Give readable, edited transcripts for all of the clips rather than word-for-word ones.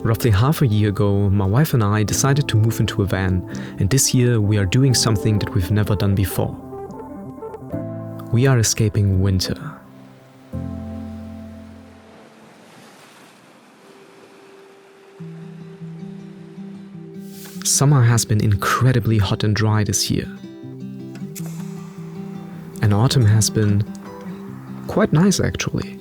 Roughly half a year ago, my wife and I decided to move into a van, and this year we are doing something that we've never done before. We are escaping winter. Summer has been incredibly hot and dry this year. And autumn has been quite nice actually.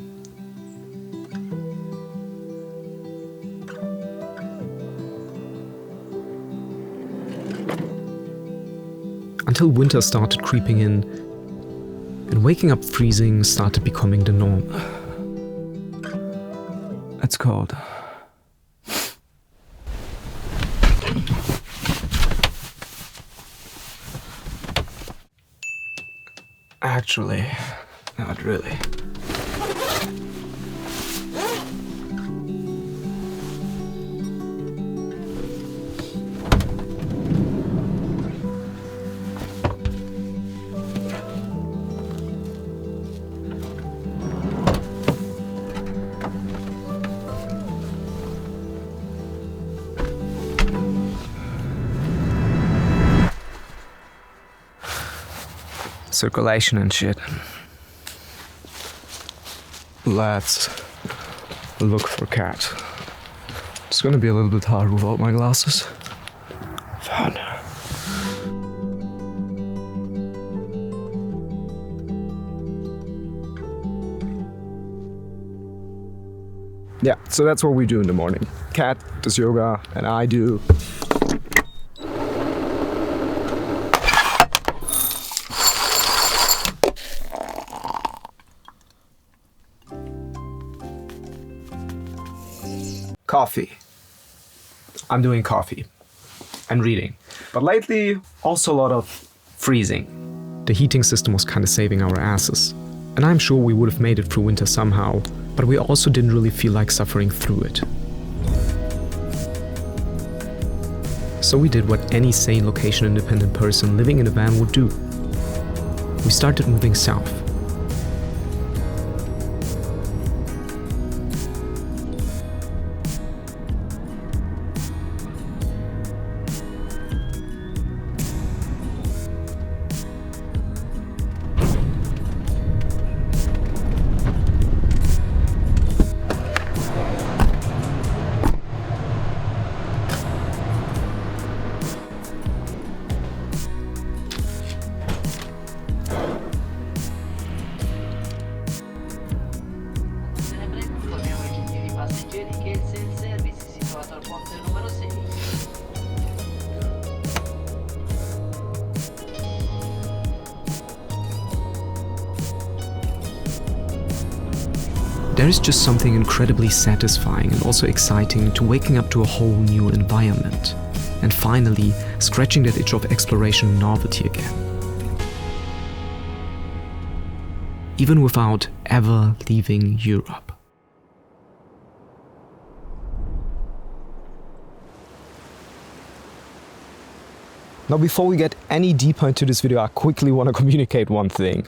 Until winter started creeping in, and waking up freezing started becoming the norm. It's cold. Actually, not really. Circulation and shit. Let's look for cat. It's gonna be a little bit hard without my glasses. Fun. Yeah, so that's what we do in the morning. Cat does yoga and I do coffee. I'm doing coffee and reading. But lately, also a lot of freezing. The heating system was kind of saving our asses. And I'm sure we would have made it through winter somehow, but we also didn't really feel like suffering through it. So we did what any sane location-independent person living in a van would do. We started moving south. Che il self-service è situato al ponte numero 6. There is just something incredibly satisfying and also exciting to waking up to a whole new environment and finally scratching that itch of exploration and novelty again. Even without ever leaving Europe. Now, before we get any deeper into this video, I quickly want to communicate one thing.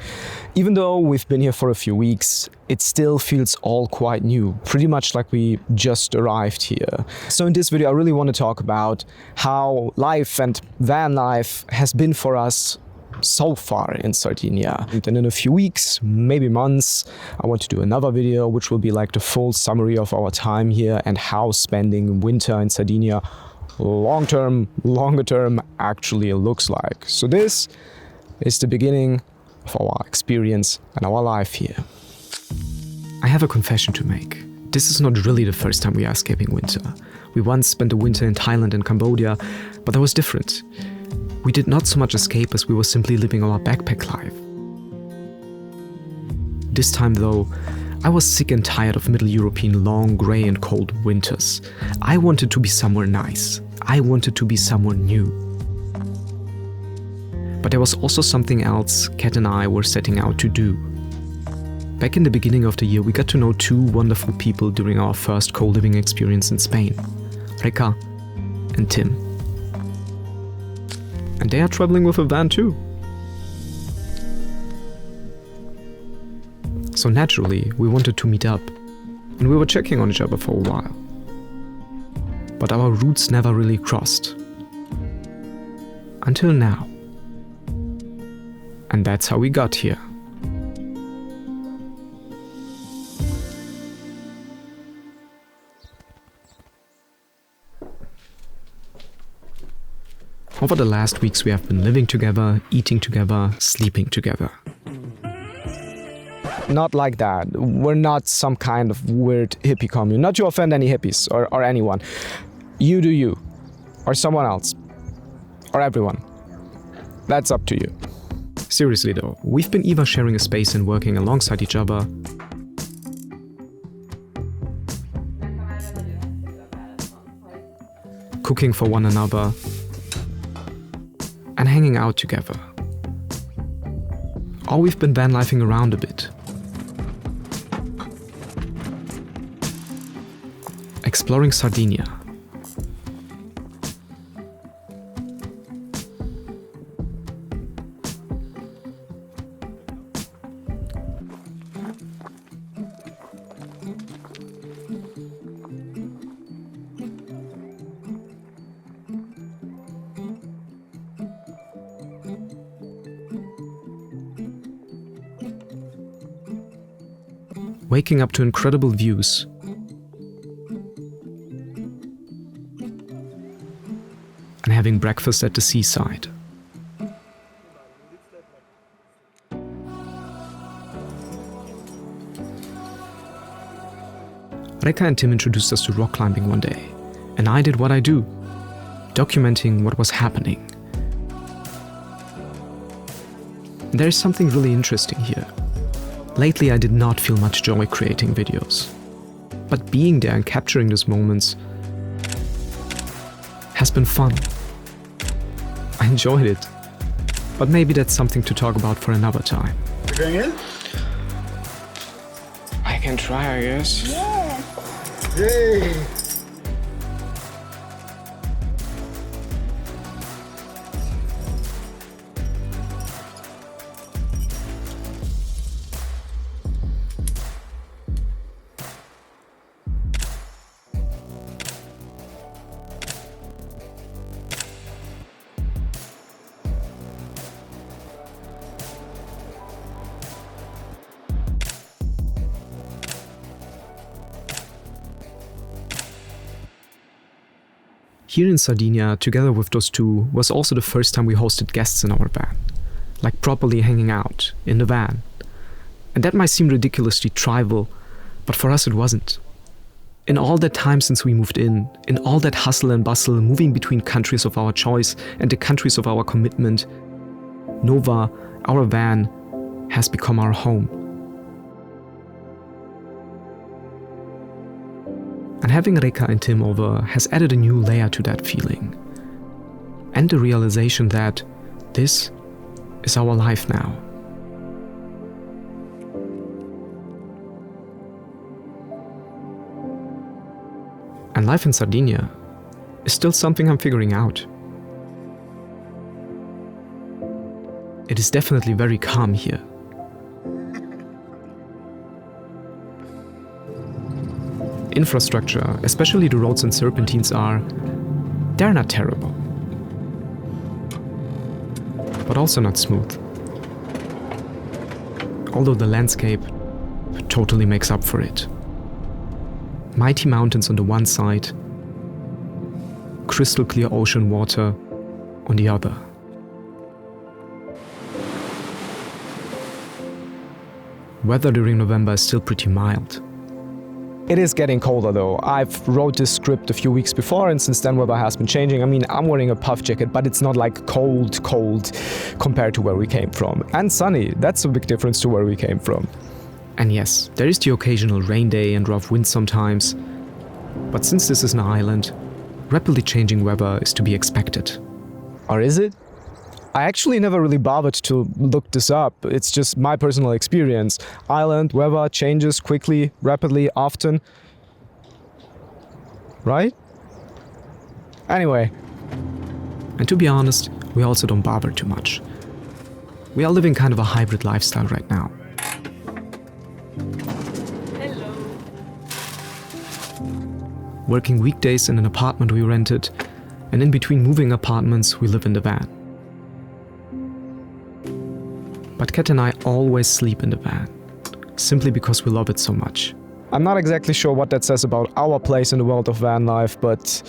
Even though we've been here for a few weeks, it still feels all quite new, pretty much like we just arrived here. So in this video, I really want to talk about how life and van life has been for us so far in Sardinia. And then in a few weeks, maybe months, I want to do another video, which will be like the full summary of our time here and how spending winter in Sardinia longer term actually looks like. So this is the beginning of our experience and our life here. I have a confession to make. This is not really the first time we are escaping winter. We once spent a winter in Thailand and Cambodia, but that was different. We did not so much escape as we were simply living our backpack life. This time though, I was sick and tired of Middle European long, grey and cold winters. I wanted to be somewhere nice. I wanted to be somewhere new. But there was also something else Kat and I were setting out to do. Back in the beginning of the year, we got to know two wonderful people during our first co-living experience in Spain, Reka and Tim. And they are traveling with a van too. So naturally, we wanted to meet up, and we were checking on each other for a while. but our routes never really crossed. Until now. And that's how we got here. Over the last weeks, we have been living together, eating together, sleeping together. Not like that. We're not some kind of weird hippie commune. Not to offend any hippies or anyone. You do you. Or someone else. Or everyone. That's up to you. Seriously though, we've been either sharing a space and working alongside each other, cooking for one another, and hanging out together. Or we've been vanlifing around a bit. Exploring Sardinia. Waking up to incredible views. And having breakfast at the seaside. Reka and Tim introduced us to rock climbing one day, and I did what I do, documenting what was happening. There is something really interesting here. Lately, I did not feel much joy creating videos, but being there and capturing those moments has been fun. I enjoyed it, but maybe that's something to talk about for another time. You going in? I can try, I guess. Yay! Here in Sardinia, together with those two, was also the first time we hosted guests in our van. Like properly hanging out, in the van. And that might seem ridiculously trivial, but for us it wasn't. In all that time since we moved in all that hustle and bustle, moving between countries of our choice and the countries of our commitment, Nova, our van, has become our home. And having Reka and Tim over has added a new layer to that feeling. And the realization that this is our life now. And life in Sardinia is still something I'm figuring out. It is definitely very calm here. Infrastructure, especially the roads and serpentines they're not terrible. But also not smooth. Although the landscape totally makes up for it. Mighty mountains on the one side, crystal clear ocean water on the other. Weather during November is still pretty mild. It is getting colder though. I've wrote this script a few weeks before and since then weather has been changing. I mean, I'm wearing a puff jacket, but it's not like cold compared to where we came from. And sunny, that's a big difference to where we came from. And yes, there is the occasional rain day and rough wind sometimes. But since this is an island, rapidly changing weather is to be expected. Or is it? I actually never really bothered to look this up. It's just my personal experience. Island weather changes quickly, rapidly, often. Right? Anyway. And to be honest, we also don't bother too much. We are living kind of a hybrid lifestyle right now. working weekdays in an apartment we rented, and in between moving apartments, we live in the van. But Kat and I always sleep in the van, simply because we love it so much. I'm not exactly sure what that says about our place in the world of van life, but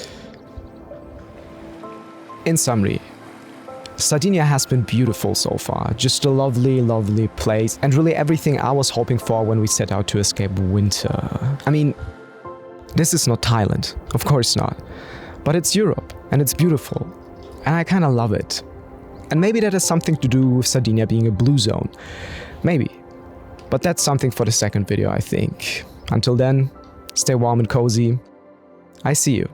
in summary, Sardinia has been beautiful so far. Just a lovely, lovely place, and really everything I was hoping for when we set out to escape winter. I mean, this is not Thailand, of course not, but it's Europe, and it's beautiful, and I kinda love it. And maybe that has something to do with Sardinia being a blue zone. Maybe. But that's something for the second video, I think. Until then, stay warm and cozy. I see you.